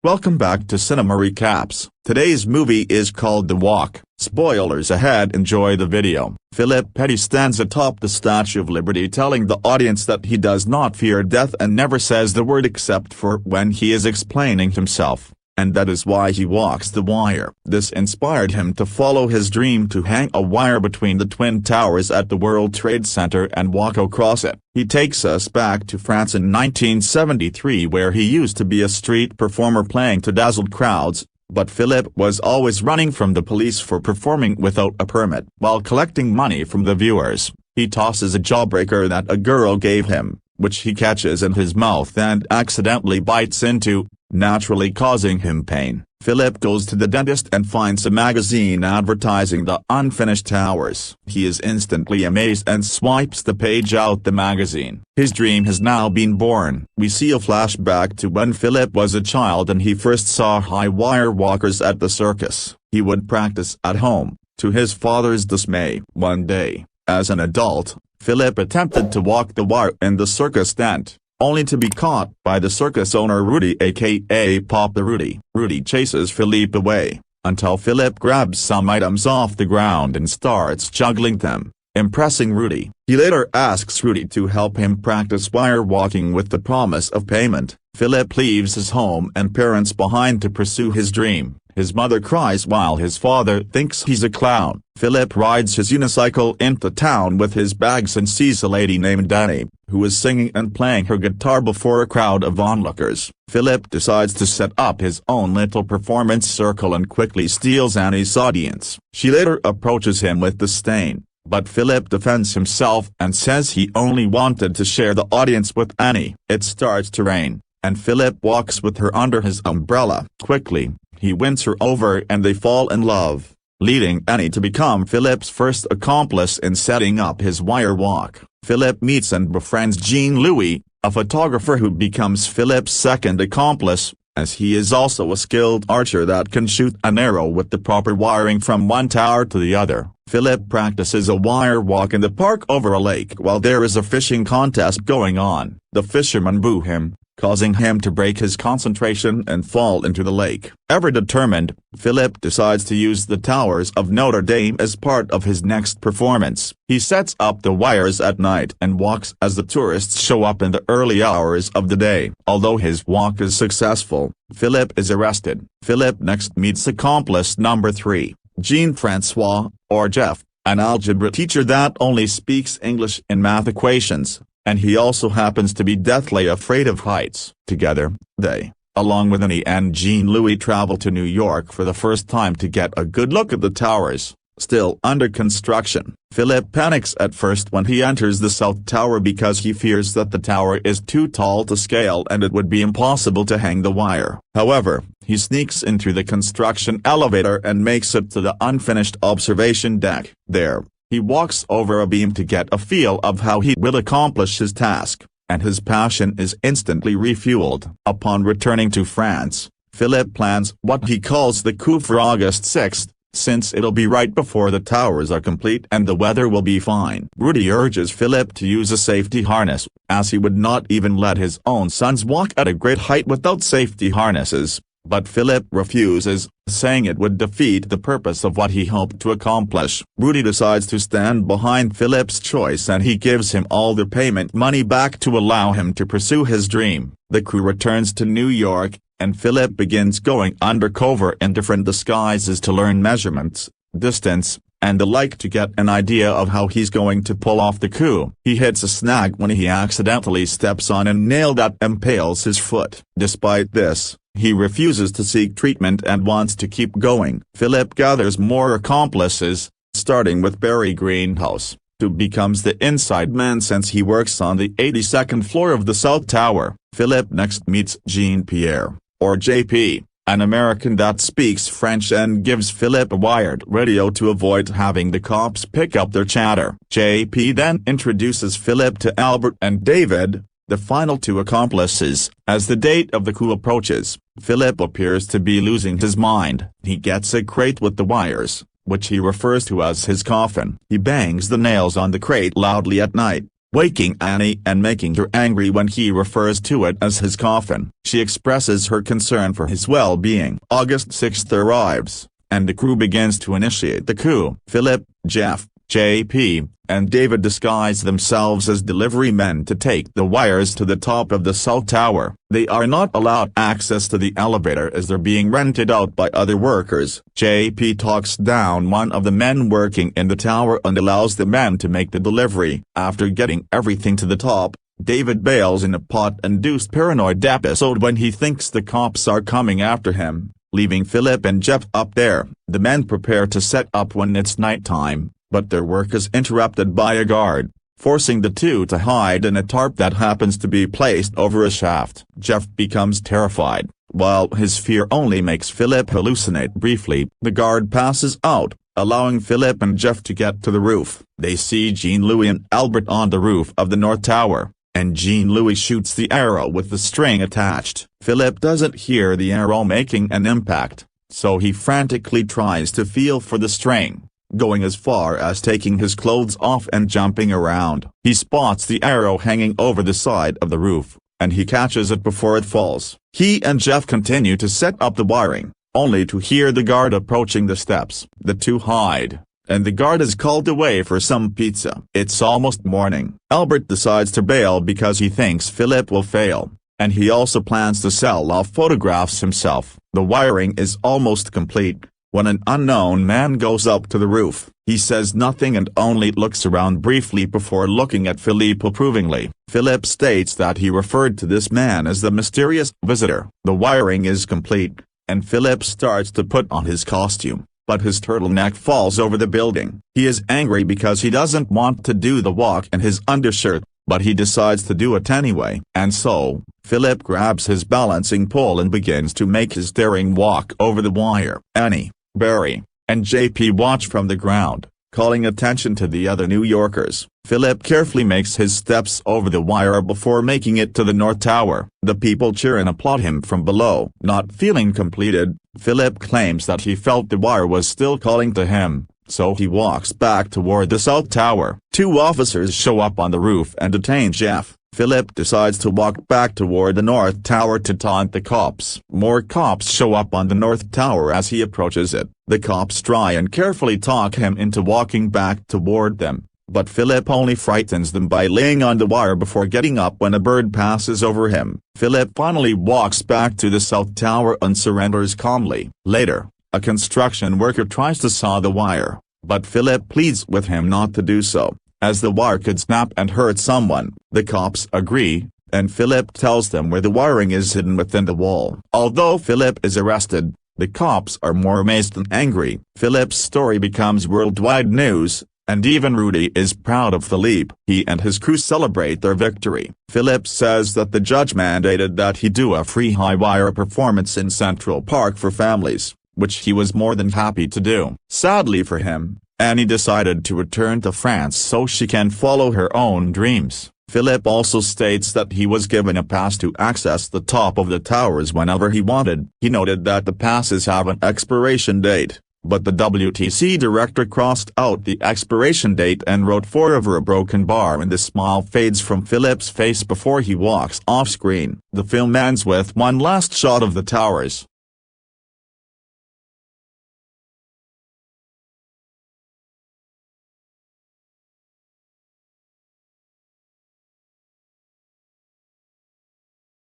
Welcome back to Cinema Recaps. Today's movie is called The Walk. Spoilers ahead. Enjoy the video. Philippe Petit stands atop the Statue of Liberty telling the audience that he does not fear death and never says the word except for when he is explaining himself, and that is why he walks the wire. This inspired him to follow his dream to hang a wire between the Twin Towers at the World Trade Center and walk across it. He takes us back to France in 1973, where he used to be a street performer playing to dazzled crowds, but Philippe was always running from the police for performing without a permit. While collecting money from the viewers, he tosses a jawbreaker that a girl gave him, which he catches in his mouth and accidentally bites into, naturally causing him pain. Philippe goes to the dentist and finds a magazine advertising the unfinished towers. He is instantly amazed and swipes the page out the magazine. His dream has now been born. We see a flashback to when Philippe was a child and he first saw high wire walkers at the circus. He would practice at home, to his father's dismay. One day, as an adult, Philippe attempted to walk the wire in the circus tent, only to be caught by the circus owner Rudy, aka Papa Rudy. Rudy chases Philippe away, until Philippe grabs some items off the ground and starts juggling them, impressing Rudy. He later asks Rudy to help him practice wire walking with the promise of payment. Philippe leaves his home and parents behind to pursue his dream. His mother cries while his father thinks he's a clown. Philippe rides his unicycle into town with his bags and sees a lady named Annie, who is singing and playing her guitar before a crowd of onlookers. Philippe decides to set up his own little performance circle and quickly steals Annie's audience. She later approaches him with disdain, but Philippe defends himself and says he only wanted to share the audience with Annie. It starts to rain, and Philippe walks with her under his umbrella. Quickly, he wins her over and they fall in love, leading Annie to become Philippe's first accomplice in setting up his wire walk. Philippe meets and befriends Jean-Louis, a photographer who becomes Philippe's second accomplice, as he is also a skilled archer that can shoot an arrow with the proper wiring from one tower to the other. Philippe practices a wire walk in the park over a lake while there is a fishing contest going on. The fishermen boo him, causing him to break his concentration and fall into the lake. Ever determined, Philippe decides to use the towers of Notre Dame as part of his next performance. He sets up the wires at night and walks as the tourists show up in the early hours of the day. Although his walk is successful, Philippe is arrested. Philippe next meets accomplice number 3, Jean-Francois, or Jeff, an algebra teacher that only speaks English in math equations, and he also happens to be deathly afraid of heights. Together, they, along with Annie and Jean-Louis, travel to New York for the first time to get a good look at the towers, still under construction. Philippe panics at first when he enters the South Tower because he fears that the tower is too tall to scale and it would be impossible to hang the wire. However, he sneaks into the construction elevator and makes it to the unfinished observation deck. There, he walks over a beam to get a feel of how he will accomplish his task, and his passion is instantly refueled. Upon returning to France, Philippe plans what he calls the coup for August 6th, since it'll be right before the towers are complete and the weather will be fine. Rudy urges Philippe to use a safety harness, as he would not even let his own sons walk at a great height without safety harnesses. But Philippe refuses, saying it would defeat the purpose of what he hoped to accomplish. Rudy decides to stand behind Philippe's choice and he gives him all the payment money back to allow him to pursue his dream. The crew returns to New York, and Philippe begins going undercover in different disguises to learn measurements, distance, and the like to get an idea of how he's going to pull off the coup. He hits a snag when he accidentally steps on a nail that impales his foot. Despite this, he refuses to seek treatment and wants to keep going. Philippe gathers more accomplices, starting with Barry Greenhouse, who becomes the inside man since he works on the 82nd floor of the South Tower. Philippe next meets Jean-Pierre, or JP, an American that speaks French and gives Philippe a wired radio to avoid having the cops pick up their chatter. JP then introduces Philippe to Albert and David, the final 2 accomplices. As the date of the coup approaches, Philippe appears to be losing his mind. He gets a crate with the wires, which he refers to as his coffin. He bangs the nails on the crate loudly at night, waking Annie and making her angry when he refers to it as his coffin. She expresses her concern for his well-being. August 6th arrives, and the crew begins to initiate the coup. Philip, Jeff, JP, and David disguise themselves as delivery men to take the wires to the top of the South Tower. They are not allowed access to the elevator as they're being rented out by other workers. JP talks down one of the men working in the tower and allows the men to make the delivery. After getting everything to the top, David bails in a plot-induced paranoid episode when he thinks the cops are coming after him, leaving Philip and Jeff up there. The men prepare to set up when it's nighttime, but their work is interrupted by a guard, forcing the two to hide in a tarp that happens to be placed over a shaft. Jeff becomes terrified. While his fear only makes Philip hallucinate briefly, the guard passes out, allowing Philip and Jeff to get to the roof. They see Jean-Louis and Albert on the roof of the North Tower, and Jean-Louis shoots the arrow with the string attached. Philip doesn't hear the arrow making an impact, so he frantically tries to feel for the string, going as far as taking his clothes off and jumping around. He spots the arrow hanging over the side of the roof, and he catches it before it falls. He and Jeff continue to set up the wiring, only to hear the guard approaching the steps. The two hide, and the guard is called away for some pizza. It's almost morning. Albert decides to bail because he thinks Philip will fail, and he also plans to sell off photographs himself. The wiring is almost complete when an unknown man goes up to the roof. He says nothing and only looks around briefly before looking at Philippe approvingly. Philip states that he referred to this man as the mysterious visitor. The wiring is complete, and Philip starts to put on his costume, but his turtleneck falls over the building. He is angry because he doesn't want to do the walk in his undershirt, but he decides to do it anyway. And so, Philip grabs his balancing pole and begins to make his daring walk over the wire. Annie, Barry, and JP watch from the ground, calling attention to the other New Yorkers. Philip carefully makes his steps over the wire before making it to the North Tower. The people cheer and applaud him from below. Not feeling completed, Philip claims that he felt the wire was still calling to him, so he walks back toward the South Tower. Two officers show up on the roof and detain Jeff. Philip decides to walk back toward the North Tower to taunt the cops. More cops show up on the North Tower as he approaches it. The cops try and carefully talk him into walking back toward them, but Philip only frightens them by laying on the wire before getting up when a bird passes over him. Philip finally walks back to the South Tower and surrenders calmly. Later, a construction worker tries to saw the wire, but Philip pleads with him not to do so, as the wire could snap and hurt someone. The cops agree, and Philip tells them where the wiring is hidden within the wall. Although Philip is arrested, the cops are more amazed than angry. Philip's story becomes worldwide news, and even Rudy is proud of Philippe. He and his crew celebrate their victory. Philip says that the judge mandated that he do a free high-wire performance in Central Park for families, which he was more than happy to do. Sadly for him, Annie decided to return to France so she can follow her own dreams. Philip also states that he was given a pass to access the top of the towers whenever he wanted. He noted that the passes have an expiration date, but the WTC director crossed out the expiration date and wrote "forever" a broken bar, and the smile fades from Philip's face before he walks off screen. The film ends with one last shot of the towers,